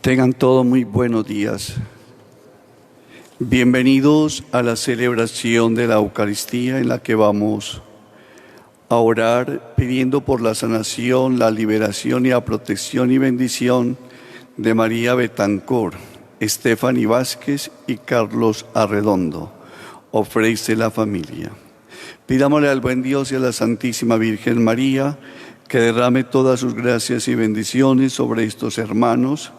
Tengan todos muy buenos días. Bienvenidos a la celebración de la Eucaristía en la que vamos a orar pidiendo por la sanación, la liberación y la protección y bendición de María Betancor, Estefany Vázquez y Carlos Arredondo. Ofrece la familia. Pidámosle al buen Dios y a la Santísima Virgen María que derrame todas sus gracias y bendiciones sobre estos hermanos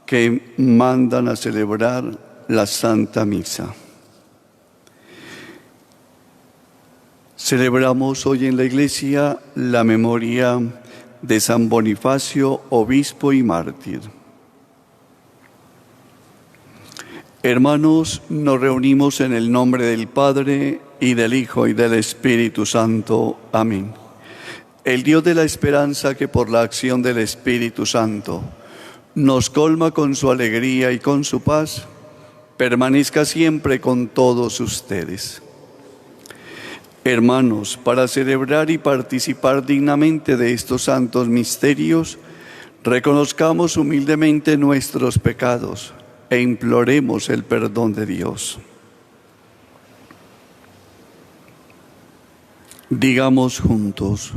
que mandan a celebrar la Santa Misa. Celebramos hoy en la Iglesia la memoria de San Bonifacio, obispo y mártir. Hermanos, nos reunimos en el nombre del Padre, y del Hijo, y del Espíritu Santo. Amén. El Dios de la esperanza, que por la acción del Espíritu Santo nos colma con su alegría y con su paz, permanezca siempre con todos ustedes. Hermanos, para celebrar y participar dignamente de estos santos misterios, reconozcamos humildemente nuestros pecados e imploremos el perdón de Dios. Digamos juntos: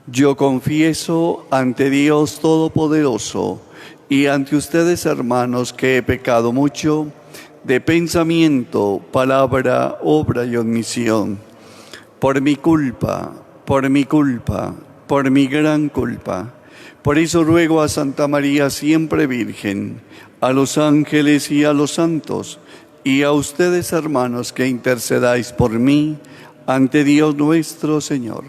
yo confieso ante Dios Todopoderoso y ante ustedes, hermanos, que he pecado mucho de pensamiento, palabra, obra y omisión, por mi culpa, por mi gran culpa. Por eso ruego a Santa María siempre Virgen, a los ángeles y a los santos, y a ustedes, hermanos, que intercedáis por mí ante Dios nuestro Señor.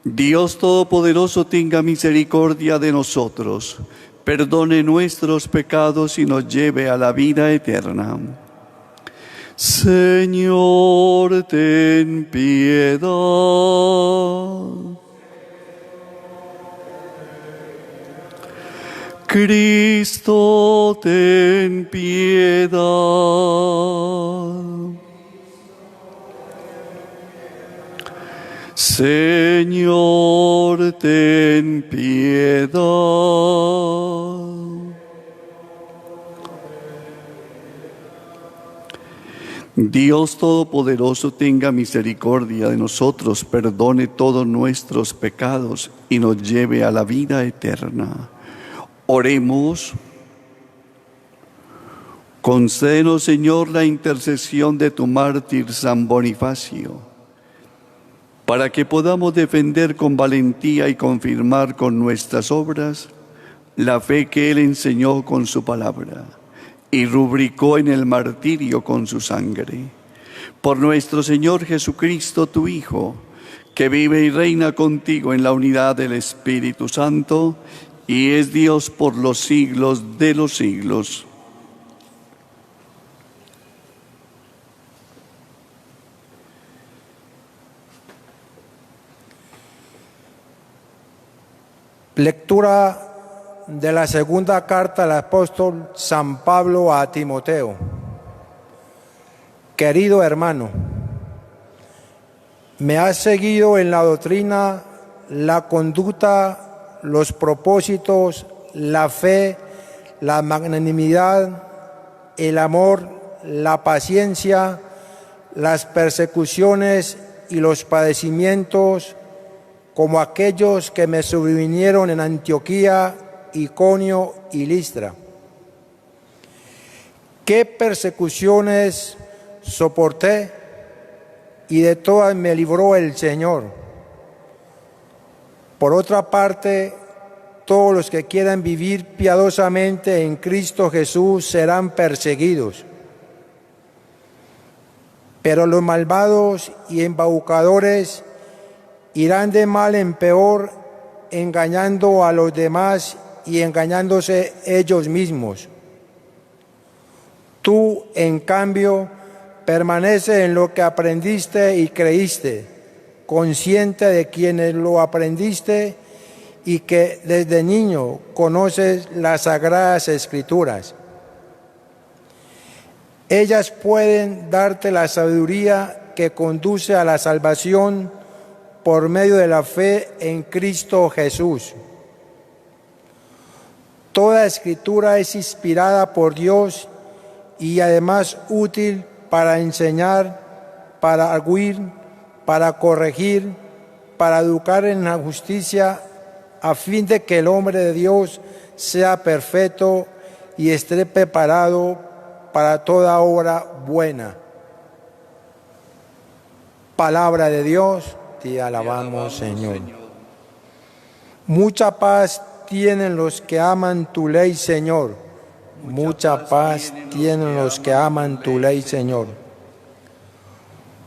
Dios Todopoderoso tenga misericordia de nosotros, perdone nuestros pecados y nos lleve a la vida eterna. Señor, ten piedad. Cristo, ten piedad. Señor, ten piedad. Dios Todopoderoso tenga misericordia de nosotros, perdone todos nuestros pecados y nos lleve a la vida eterna. Oremos. Concédenos, Señor, la intercesión de tu mártir San Bonifacio, para que podamos defender con valentía y confirmar con nuestras obras la fe que él enseñó con su palabra y rubricó en el martirio con su sangre. Por nuestro Señor Jesucristo, tu Hijo, que vive y reina contigo en la unidad del Espíritu Santo, y es Dios por los siglos de los siglos. Lectura de la segunda carta del apóstol San Pablo a Timoteo. Querido hermano, me has seguido en la doctrina, la conducta, los propósitos, la fe, la magnanimidad, el amor, la paciencia, las persecuciones y los padecimientos, como aquellos que me sobrevinieron en Antioquía, Iconio y Listra. ¿Qué persecuciones soporté? Y de todas me libró el Señor. Por otra parte, todos los que quieran vivir piadosamente en Cristo Jesús serán perseguidos. Pero los malvados y embaucadores irán de mal en peor, engañando a los demás y engañándose ellos mismos. Tú, en cambio, permanece en lo que aprendiste y creíste, consciente de quienes lo aprendiste y que desde niño conoces las Sagradas Escrituras. Ellas pueden darte la sabiduría que conduce a la salvación por medio de la fe en Cristo Jesús. Toda escritura es inspirada por Dios y además útil para enseñar, para arguir, para corregir, para educar en la justicia, a fin de que el hombre de Dios sea perfecto y esté preparado para toda obra buena. Palabra de Dios, te alabamos, Señor. Mucha paz tienen los que aman tu ley, Señor. Mucha paz tienen los que aman tu ley, Señor.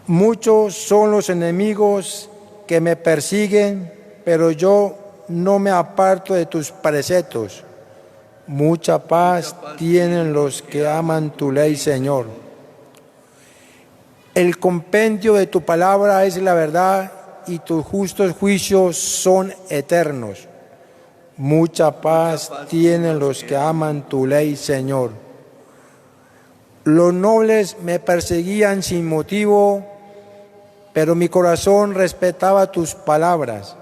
Muchos son los enemigos que me persiguen, pero yo no me aparto de tus preceptos. Mucha paz tienen los que aman tu ley, Señor. El compendio de tu palabra es la verdad y tus justos juicios son eternos. Mucha paz tienen los que aman tu ley, Señor. Los nobles me perseguían sin motivo, pero mi corazón respetaba tus palabras.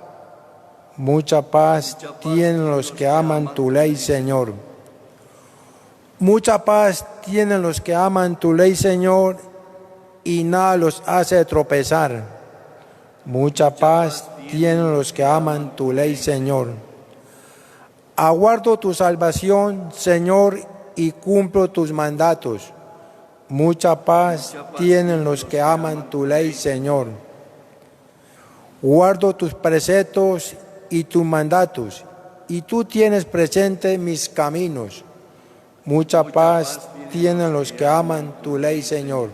Mucha paz tienen los que aman tu ley, Señor. Mucha paz tienen los que aman tu ley, Señor, y nada los hace tropezar. Mucha paz tienen los que aman tu ley, Señor. Aguardo tu salvación, Señor, y cumplo tus mandatos. Mucha paz tienen los que aman tu ley, Señor. Guardo tus preceptos y tus mandatos, y tú tienes presente mis caminos. Mucha paz tienen los que aman tu ley, Señor.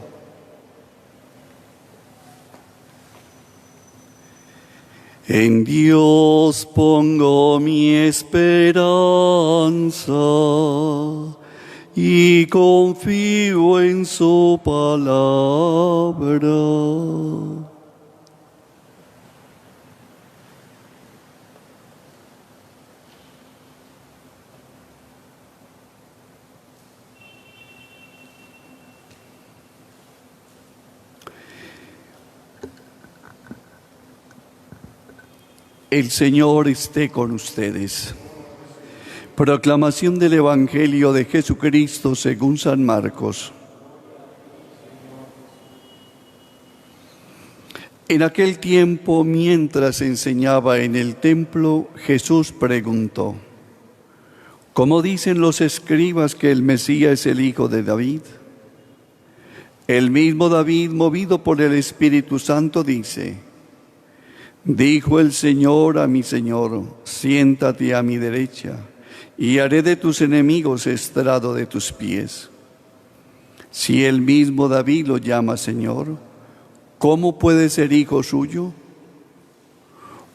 En Dios pongo mi esperanza y confío en su palabra. El Señor esté con ustedes. Proclamación del Evangelio de Jesucristo según San Marcos. En aquel tiempo, mientras enseñaba en el templo, Jesús preguntó: ¿Cómo dicen los escribas que el Mesías es el hijo de David? El mismo David, movido por el Espíritu Santo, dice: dijo el Señor a mi Señor, siéntate a mi derecha, y haré de tus enemigos estrado de tus pies. Si el mismo David lo llama Señor, ¿cómo puede ser hijo suyo?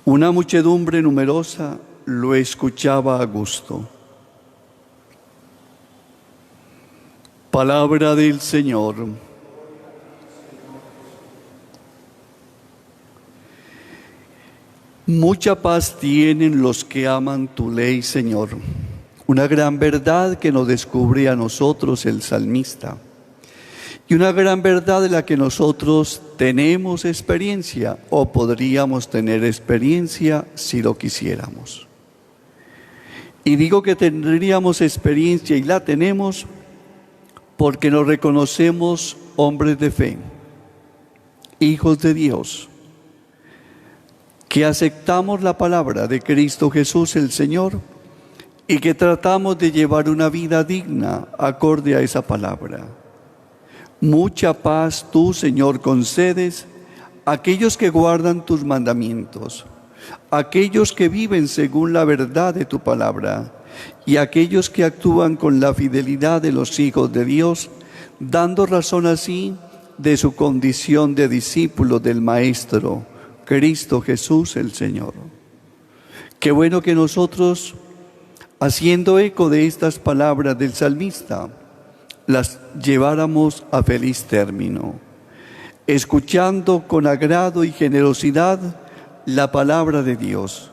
Una muchedumbre numerosa lo escuchaba a gusto. Palabra del Señor. Mucha paz tienen los que aman tu ley, Señor. Una gran verdad que nos descubre a nosotros el salmista. Y una gran verdad de la que nosotros tenemos experiencia o podríamos tener experiencia si lo quisiéramos. Y digo que tendríamos experiencia y la tenemos porque nos reconocemos hombres de fe, hijos de Dios, que aceptamos la palabra de Cristo Jesús el Señor y que tratamos de llevar una vida digna acorde a esa palabra. Mucha paz tú, Señor, concedes a aquellos que guardan tus mandamientos, a aquellos que viven según la verdad de tu palabra y a aquellos que actúan con la fidelidad de los hijos de Dios, dando razón así de su condición de discípulos del Maestro, Cristo Jesús el Señor. Qué bueno que nosotros, haciendo eco de estas palabras del salmista, las lleváramos a feliz término, escuchando con agrado y generosidad la palabra de Dios,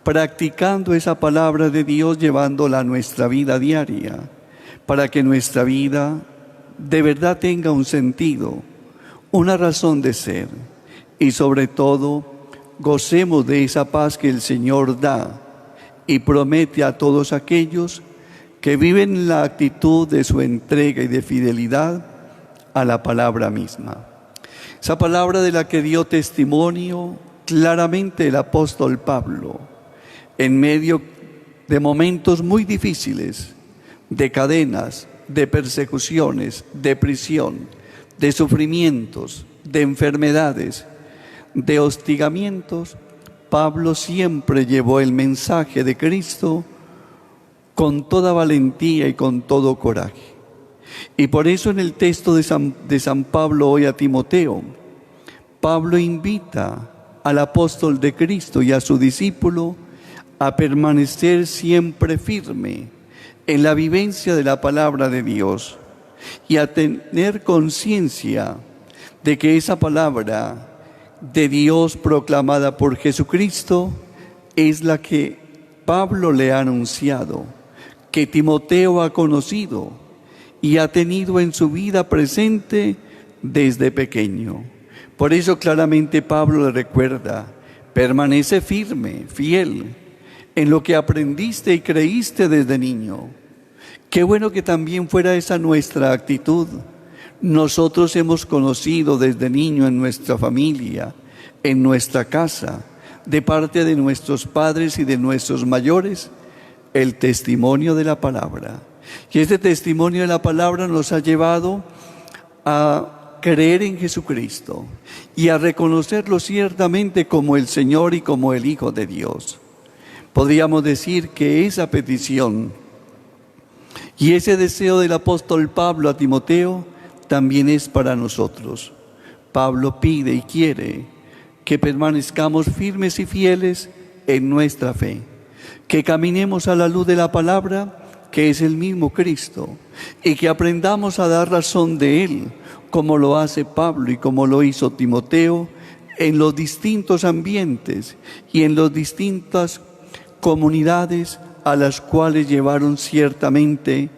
practicando esa palabra de Dios, llevándola a nuestra vida diaria, para que nuestra vida de verdad tenga un sentido, una razón de ser. Y sobre todo, gocemos de esa paz que el Señor da y promete a todos aquellos que viven en la actitud de su entrega y de fidelidad a la palabra misma. Esa palabra de la que dio testimonio claramente el apóstol Pablo en medio de momentos muy difíciles, de cadenas, de persecuciones, de prisión, de sufrimientos, de enfermedades, de hostigamientos. Pablo siempre llevó el mensaje de Cristo con toda valentía y con todo coraje. Y por eso en el texto de San Pablo hoy a Timoteo, Pablo invita al apóstol de Cristo y a su discípulo a permanecer siempre firme en la vivencia de la palabra de Dios y a tener conciencia de que esa palabra de Dios proclamada por Jesucristo es la que Pablo le ha anunciado, que Timoteo ha conocido y ha tenido en su vida presente desde pequeño. Por eso claramente Pablo le recuerda: permanece firme, fiel, en lo que aprendiste y creíste desde niño. Qué bueno que también fuera esa nuestra actitud. Nosotros hemos conocido desde niño en nuestra familia, en nuestra casa, de parte de nuestros padres y de nuestros mayores, el testimonio de la palabra. Y este testimonio de la palabra nos ha llevado a creer en Jesucristo y a reconocerlo ciertamente como el Señor y como el Hijo de Dios. Podríamos decir que esa petición y ese deseo del apóstol Pablo a Timoteo también es para nosotros. Pablo pide y quiere que permanezcamos firmes y fieles en nuestra fe, que caminemos a la luz de la palabra, que es el mismo Cristo, y que aprendamos a dar razón de Él, como lo hace Pablo y como lo hizo Timoteo, en los distintos ambientes y en las distintas comunidades a las cuales llevaron ciertamente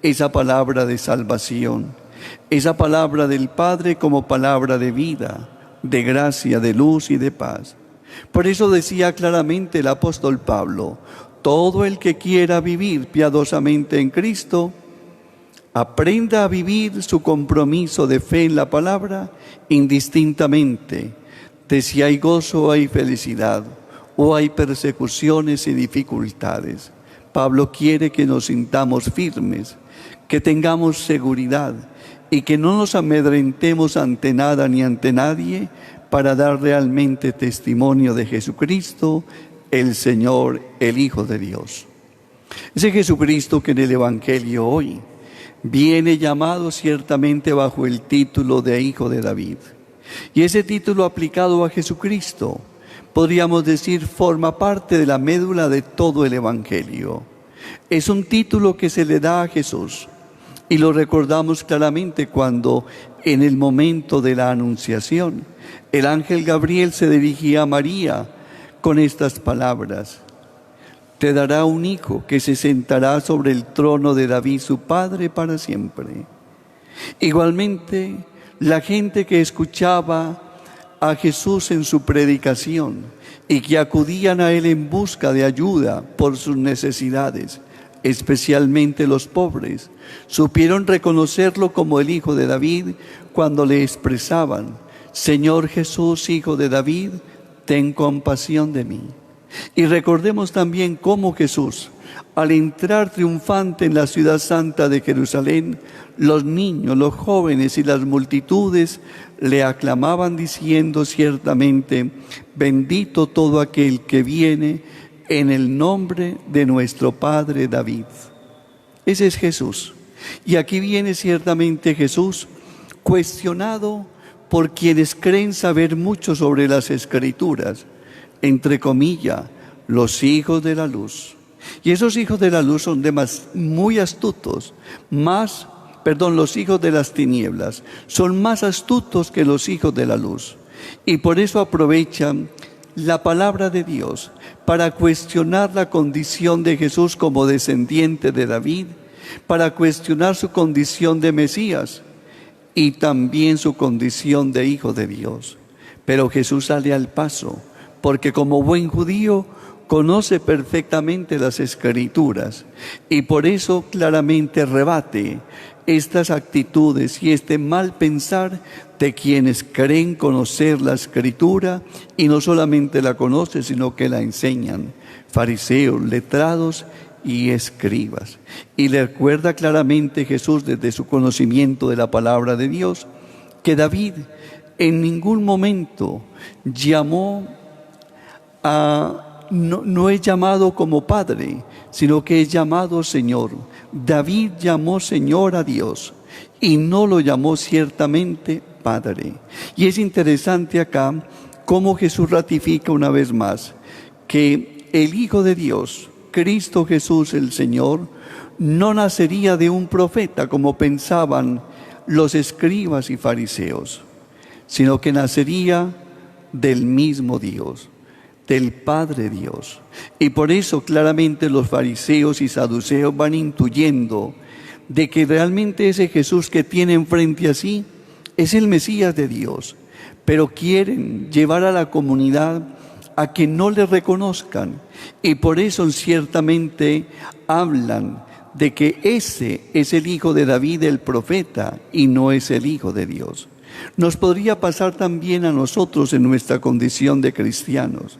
esa palabra de salvación, esa palabra del Padre como palabra de vida, de gracia, de luz y de paz. Por eso decía claramente el apóstol Pablo: todo el que quiera vivir piadosamente en Cristo, aprenda a vivir su compromiso de fe en la palabra indistintamente de si hay gozo o hay felicidad, o hay persecuciones y dificultades. Pablo quiere que nos sintamos firmes, que tengamos seguridad y que no nos amedrentemos ante nada ni ante nadie para dar realmente testimonio de Jesucristo, el Señor, el Hijo de Dios. Ese Jesucristo que en el Evangelio hoy viene llamado ciertamente bajo el título de Hijo de David. Y ese título aplicado a Jesucristo, podríamos decir, forma parte de la médula de todo el Evangelio. Es un título que se le da a Jesús y lo recordamos claramente cuando en el momento de la Anunciación el ángel Gabriel se dirigía a María con estas palabras: te dará un hijo que se sentará sobre el trono de David su padre para siempre. Igualmente, la gente que escuchaba a Jesús en su predicación y que acudían a Él en busca de ayuda por sus necesidades, especialmente los pobres, supieron reconocerlo como el Hijo de David cuando le expresaban: Señor Jesús, Hijo de David, ten compasión de mí. Y recordemos también cómo Jesús, al entrar triunfante en la ciudad santa de Jerusalén, los niños, los jóvenes y las multitudes le aclamaban diciendo ciertamente: bendito todo aquel que viene en el nombre de nuestro Padre David. Ese es Jesús. Y aquí viene ciertamente Jesús cuestionado por quienes creen saber mucho sobre las Escrituras, entre comillas, los hijos de la luz. Y esos hijos de la luz son muy astutos, los hijos de las tinieblas son más astutos que los hijos de la luz. Y por eso aprovechan la palabra de Dios para cuestionar la condición de Jesús como descendiente de David, para cuestionar su condición de Mesías y también su condición de Hijo de Dios. Pero Jesús sale al paso, porque como buen judío conoce perfectamente las Escrituras y por eso claramente rebate estas actitudes y este mal pensar de quienes creen conocer la Escritura y no solamente la conocen, sino que la enseñan, fariseos, letrados y escribas. Y le recuerda claramente Jesús desde su conocimiento de la palabra de Dios que David en ningún momento llamó no es llamado como Padre, sino que es llamado Señor. David llamó Señor a Dios y no lo llamó ciertamente Padre. Y es interesante acá cómo Jesús ratifica una vez más que el Hijo de Dios, Cristo Jesús el Señor, no nacería de un profeta como pensaban los escribas y fariseos, sino que nacería del mismo Dios, del Padre Dios. Y por eso claramente los fariseos y saduceos van intuyendo de que realmente ese Jesús que tienen frente a sí es el Mesías de Dios, pero quieren llevar a la comunidad a que no le reconozcan y por eso ciertamente hablan de que ese es el hijo de David el profeta y no es el hijo de Dios. Nos podría pasar también a nosotros en nuestra condición de cristianos.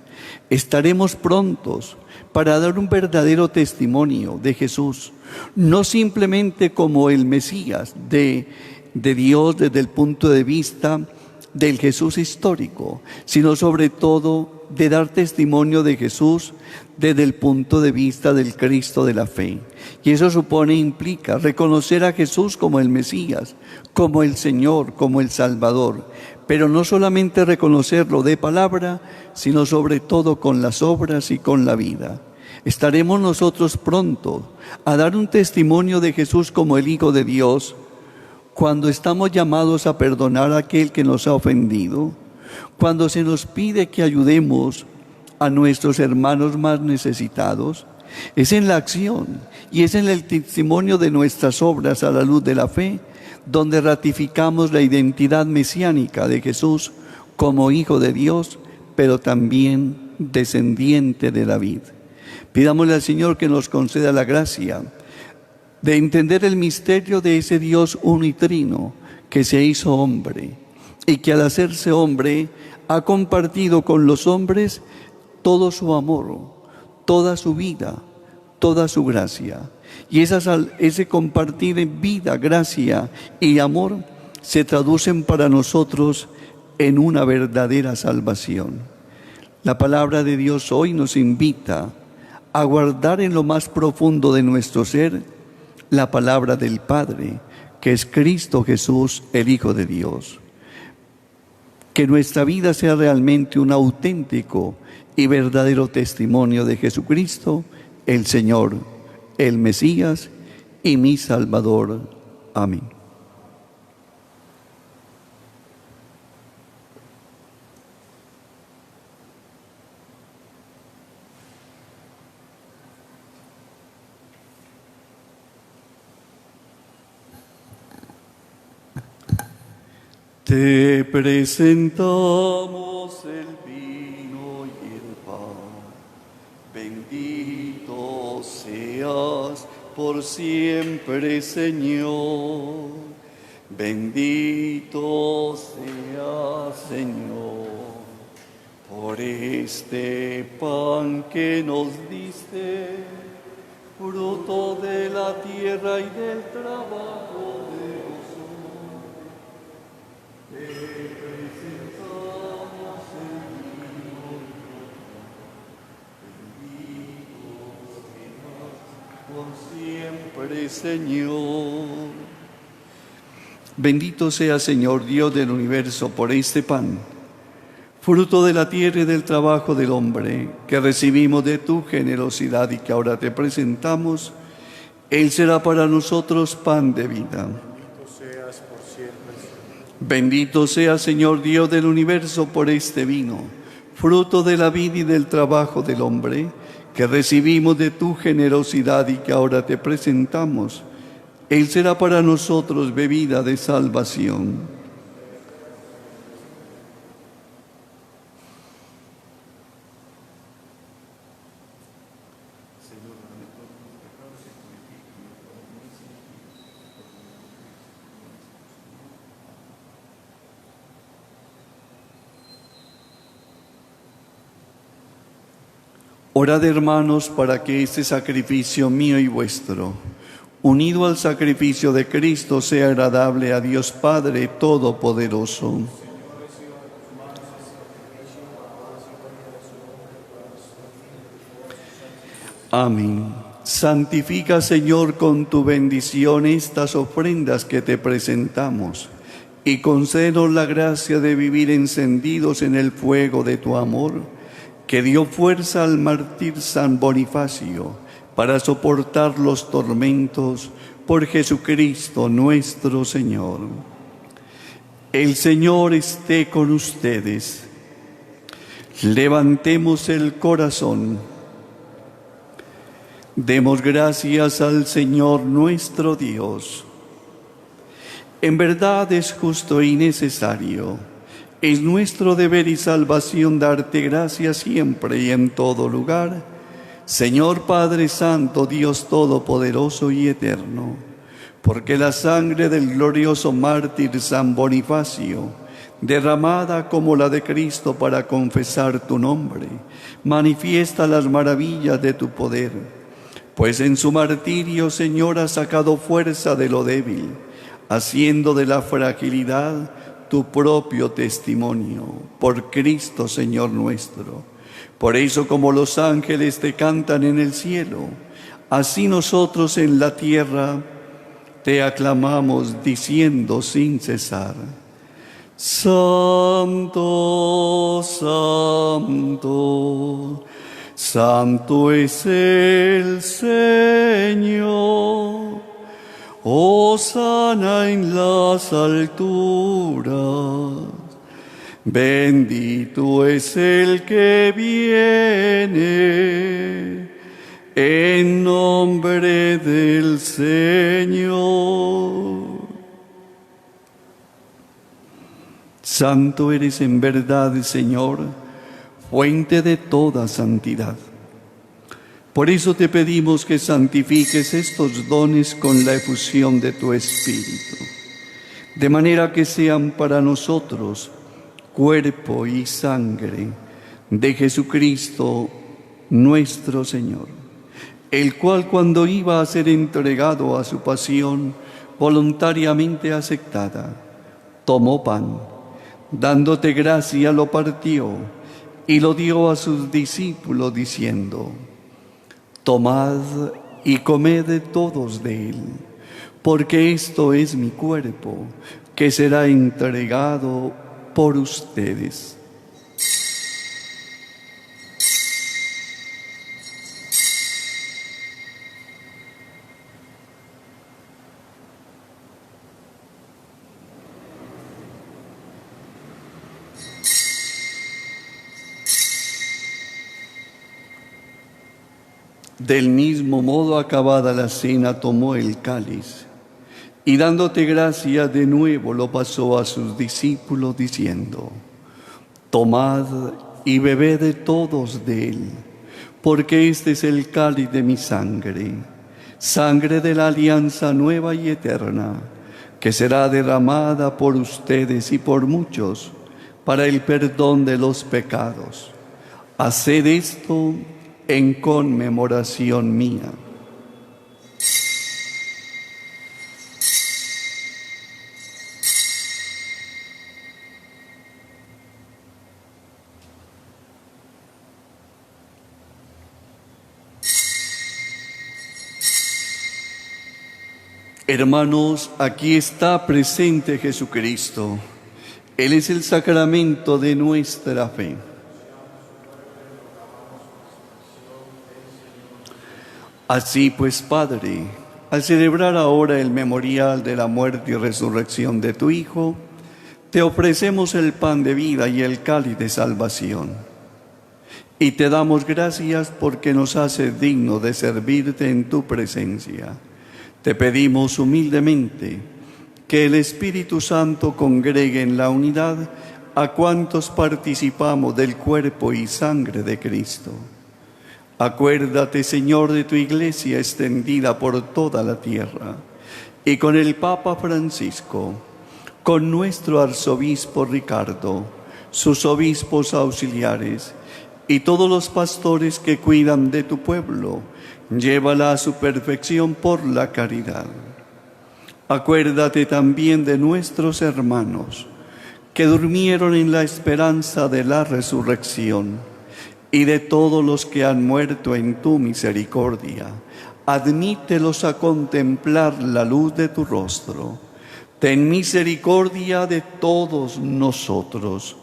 Estaremos prontos para dar un verdadero testimonio de Jesús, no simplemente como el Mesías de Dios desde el punto de vista del Jesús histórico, sino sobre todo de dar testimonio de Jesús desde el punto de vista del Cristo de la fe. Y eso implica reconocer a Jesús como el Mesías, como el Señor, como el Salvador, pero no solamente reconocerlo de palabra, sino sobre todo con las obras y con la vida. Estaremos nosotros pronto a dar un testimonio de Jesús como el Hijo de Dios, cuando estamos llamados a perdonar a aquel que nos ha ofendido, cuando se nos pide que ayudemos a nuestros hermanos más necesitados, es en la acción y es en el testimonio de nuestras obras a la luz de la fe, donde ratificamos la identidad mesiánica de Jesús como Hijo de Dios, pero también descendiente de David. Pidámosle al Señor que nos conceda la gracia de entender el misterio de ese Dios unitrino que se hizo hombre y que al hacerse hombre ha compartido con los hombres todo su amor, toda su vida, toda su gracia. Y ese compartir en vida, gracia y amor se traducen para nosotros en una verdadera salvación. La palabra de Dios hoy nos invita a guardar en lo más profundo de nuestro ser la palabra del Padre, que es Cristo Jesús, el Hijo de Dios. Que nuestra vida sea realmente un auténtico y verdadero testimonio de Jesucristo, el Señor, el Mesías y mi Salvador. Amén. Te presentamos el vino y el pan. Bendito seas por siempre, Señor. Bendito seas, Señor, por este pan que nos diste, fruto de la tierra y del trabajo de los hombres. Te presentamos el vino y el pan. Bendito seas por siempre, Señor. Bendito sea, Señor, Dios del universo, por este pan, fruto de la tierra y del trabajo del hombre, que recibimos de tu generosidad y que ahora te presentamos. Él será para nosotros pan de vida. Bendito sea, Señor Dios del universo, por este vino, fruto de la vida y del trabajo del hombre, que recibimos de tu generosidad y que ahora te presentamos. Él será para nosotros bebida de salvación. Orad, hermanos, para que este sacrificio mío y vuestro, unido al sacrificio de Cristo, sea agradable a Dios Padre Todopoderoso. Amén. Santifica, Señor, con tu bendición estas ofrendas que te presentamos y concédenos la gracia de vivir encendidos en el fuego de tu amor, que dio fuerza al mártir San Bonifacio para soportar los tormentos por Jesucristo nuestro Señor. El Señor esté con ustedes. Levantemos el corazón. Demos gracias al Señor nuestro Dios. En verdad es justo y necesario. Es nuestro deber y salvación darte gracias siempre y en todo lugar, Señor Padre Santo, Dios Todopoderoso y Eterno, porque la sangre del glorioso mártir San Bonifacio, derramada como la de Cristo para confesar tu nombre, manifiesta las maravillas de tu poder, pues en su martirio, Señor, ha sacado fuerza de lo débil, haciendo de la fragilidad tu propio testimonio, por Cristo Señor nuestro. Por eso, como los ángeles te cantan en el cielo, así nosotros en la tierra te aclamamos diciendo sin cesar: Santo, Santo, Santo es el Señor. Hosana en las alturas, bendito es el que viene en nombre del Señor. Santo eres en verdad, Señor, fuente de toda santidad. Por eso te pedimos que santifiques estos dones con la efusión de tu Espíritu, de manera que sean para nosotros cuerpo y sangre de Jesucristo nuestro Señor, el cual, cuando iba a ser entregado a su pasión voluntariamente aceptada, tomó pan, dándote gracia, lo partió y lo dio a sus discípulos diciendo: Tomad y comed todos de él, porque esto es mi cuerpo, que será entregado por ustedes. Del mismo modo, acabada la cena, tomó el cáliz y, dándote gracia, de nuevo lo pasó a sus discípulos diciendo: Tomad y bebed todos de él, porque este es el cáliz de mi sangre, sangre de la alianza nueva y eterna, que será derramada por ustedes y por muchos para el perdón de los pecados. Haced esto en conmemoración mía. Hermanos, aquí está presente Jesucristo. Él es el sacramento de nuestra fe. Así pues, Padre, al celebrar ahora el memorial de la muerte y resurrección de tu Hijo, te ofrecemos el pan de vida y el cáliz de salvación. Y te damos gracias porque nos haces digno de servirte en tu presencia. Te pedimos humildemente que el Espíritu Santo congregue en la unidad a cuantos participamos del cuerpo y sangre de Cristo. Acuérdate, Señor, de tu Iglesia extendida por toda la tierra, y con el Papa Francisco, con nuestro arzobispo Ricardo, sus obispos auxiliares, y todos los pastores que cuidan de tu pueblo, llévala a su perfección por la caridad. Acuérdate también de nuestros hermanos que durmieron en la esperanza de la resurrección y de todos los que han muerto en tu misericordia. Admítelos a contemplar la luz de tu rostro. Ten misericordia de todos nosotros.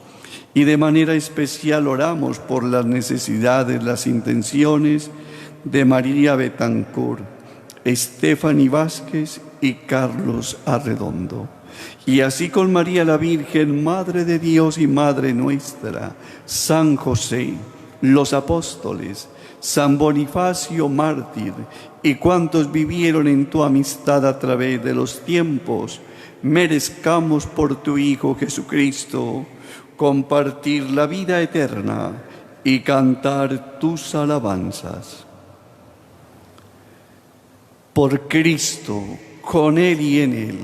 Y de manera especial oramos por las necesidades, las intenciones de María Betancourt, Estefany Vázquez y Carlos Arredondo. Y así con María la Virgen, Madre de Dios y Madre nuestra, San José, los apóstoles, San Bonifacio mártir y cuantos vivieron en tu amistad a través de los tiempos, merezcamos por tu Hijo Jesucristo compartir la vida eterna y cantar tus alabanzas. Por Cristo, con Él y en Él,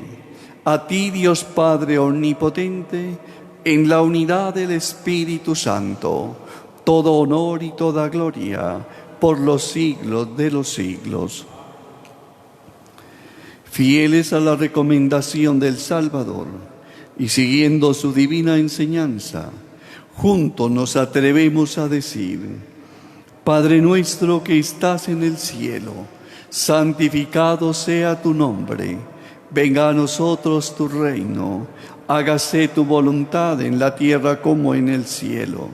a ti Dios Padre Omnipotente, en la unidad del Espíritu Santo, todo honor y toda gloria por los siglos de los siglos. Fieles a la recomendación del Salvador y siguiendo su divina enseñanza, juntos nos atrevemos a decir: Padre nuestro que estás en el cielo, santificado sea tu nombre. Venga a nosotros tu reino. Hágase tu voluntad en la tierra como en el cielo.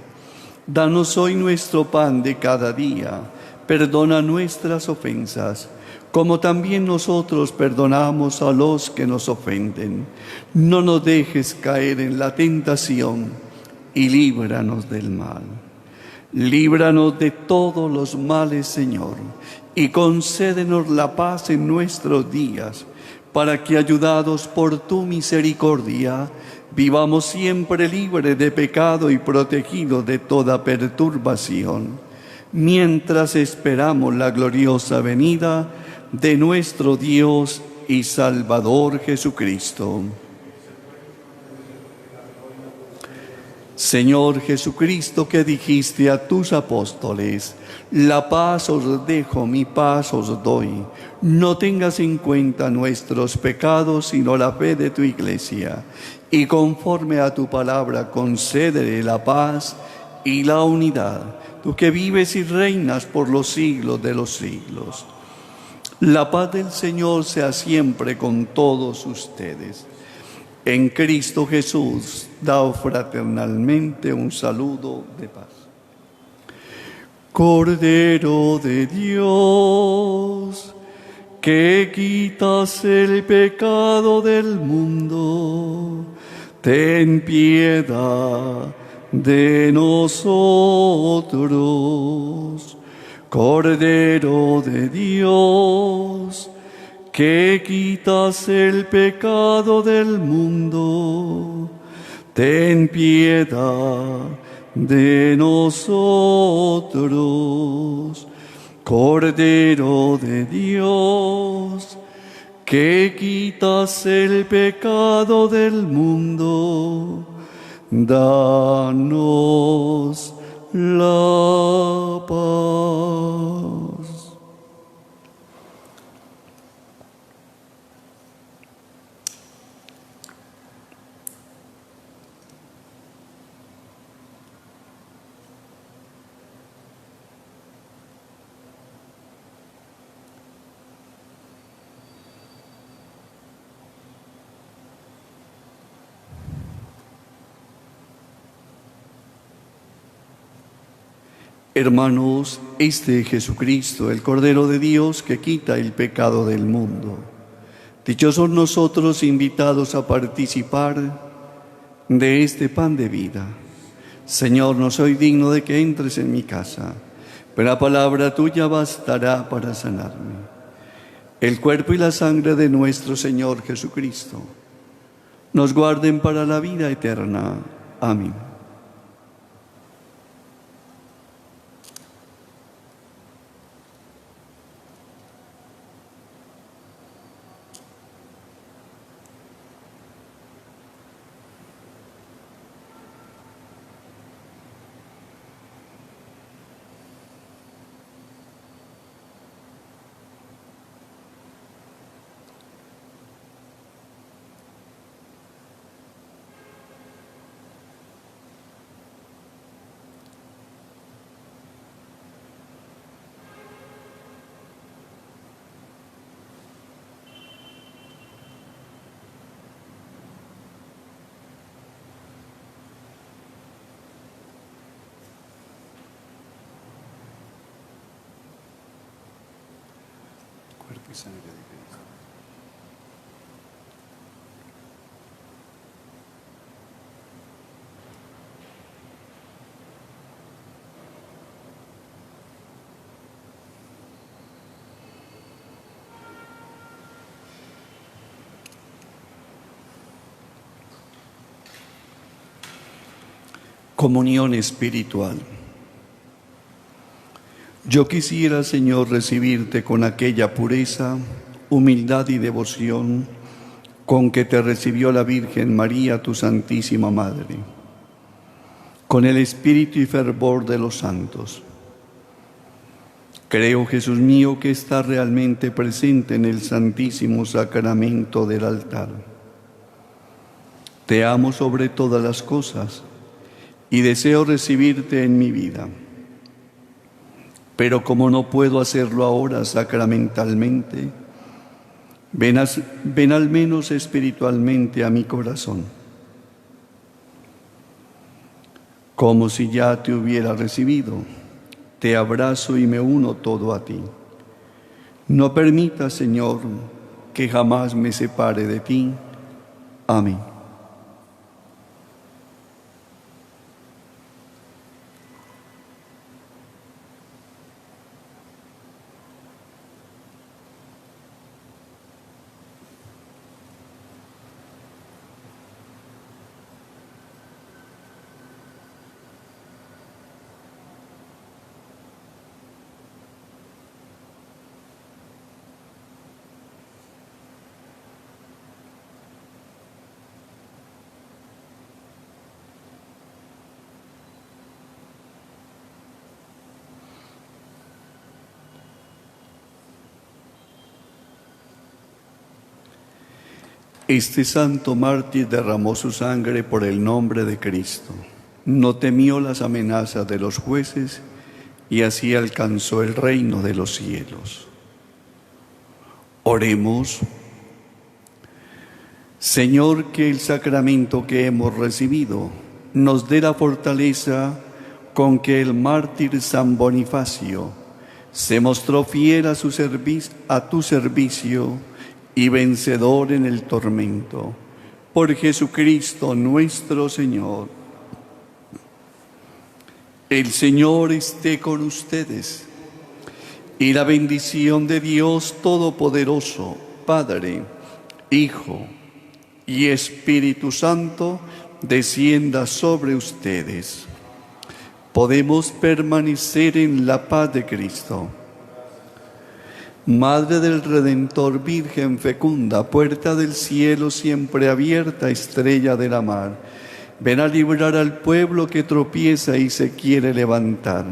Danos hoy nuestro pan de cada día. Perdona nuestras ofensas, como también nosotros perdonamos a los que nos ofenden. No nos dejes caer en la tentación y líbranos del mal. Líbranos de todos los males, Señor, y concédenos la paz en nuestros días, para que, ayudados por tu misericordia, vivamos siempre libres de pecado y protegidos de toda perturbación, mientras esperamos la gloriosa venida de nuestro Dios y Salvador Jesucristo. Señor Jesucristo, que dijiste a tus apóstoles: la paz os dejo, mi paz os doy. No tengas en cuenta nuestros pecados, sino la fe de tu Iglesia. Y conforme a tu palabra, concédele la paz y la unidad. Tú que vives y reinas por los siglos de los siglos. La paz del Señor sea siempre con todos ustedes. En Cristo Jesús, daos fraternalmente un saludo de paz. Cordero de Dios, que quitas el pecado del mundo, ten piedad de nosotros. Cordero de Dios, que quitas el pecado del mundo, ten piedad de nosotros. Cordero de Dios, que quitas el pecado del mundo, danos la paz. Hermanos, este es Jesucristo, el Cordero de Dios que quita el pecado del mundo. Dichosos nosotros invitados a participar de este pan de vida. Señor, no soy digno de que entres en mi casa, pero la palabra tuya bastará para sanarme. El cuerpo y la sangre de nuestro Señor Jesucristo nos guarden para la vida eterna. Amén. y sangre de Cristo. Comunión espiritual. Yo quisiera, Señor, recibirte con aquella pureza, humildad y devoción con que te recibió la Virgen María, tu Santísima Madre, con el espíritu y fervor de los santos. Creo, Jesús mío, que estás realmente presente en el Santísimo Sacramento del altar. Te amo sobre todas las cosas y deseo recibirte en mi vida. Pero como no puedo hacerlo ahora sacramentalmente, ven al menos espiritualmente a mi corazón, como si ya te hubiera recibido. Te abrazo y me uno todo a ti. No permitas, Señor, que jamás me separe de ti. Amén. Este santo mártir derramó su sangre por el nombre de Cristo. No temió las amenazas de los jueces y así alcanzó el reino de los cielos. Oremos. Señor, que el sacramento que hemos recibido nos dé la fortaleza con que el mártir San Bonifacio se mostró fiel a tu servicio y vencedor en el tormento. Por Jesucristo nuestro Señor. El Señor esté con ustedes, y la bendición de Dios Todopoderoso, Padre, Hijo y Espíritu Santo, descienda sobre ustedes. Podemos permanecer en la paz de Cristo. Madre del Redentor, Virgen fecunda, puerta del cielo siempre abierta, estrella de la mar, ven a librar al pueblo que tropieza y se quiere levantar.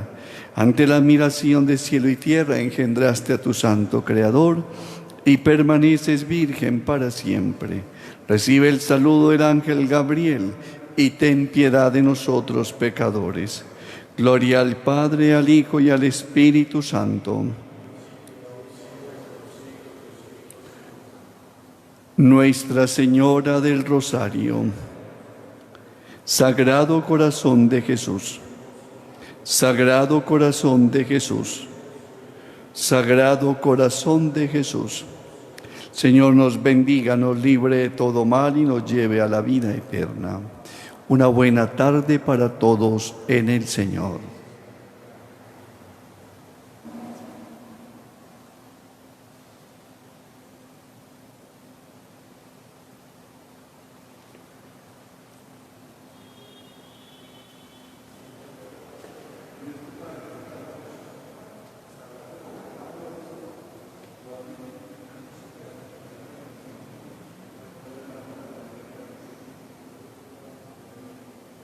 Ante la admiración de cielo y tierra engendraste a tu santo Creador y permaneces virgen para siempre. Recibe el saludo del ángel Gabriel y ten piedad de nosotros pecadores. Gloria al Padre, al Hijo y al Espíritu Santo. Nuestra Señora del Rosario, Sagrado Corazón de Jesús, Sagrado Corazón de Jesús, Sagrado Corazón de Jesús. Señor, nos bendiga, nos libre de todo mal y nos lleve a la vida eterna. Una buena tarde para todos en el Señor.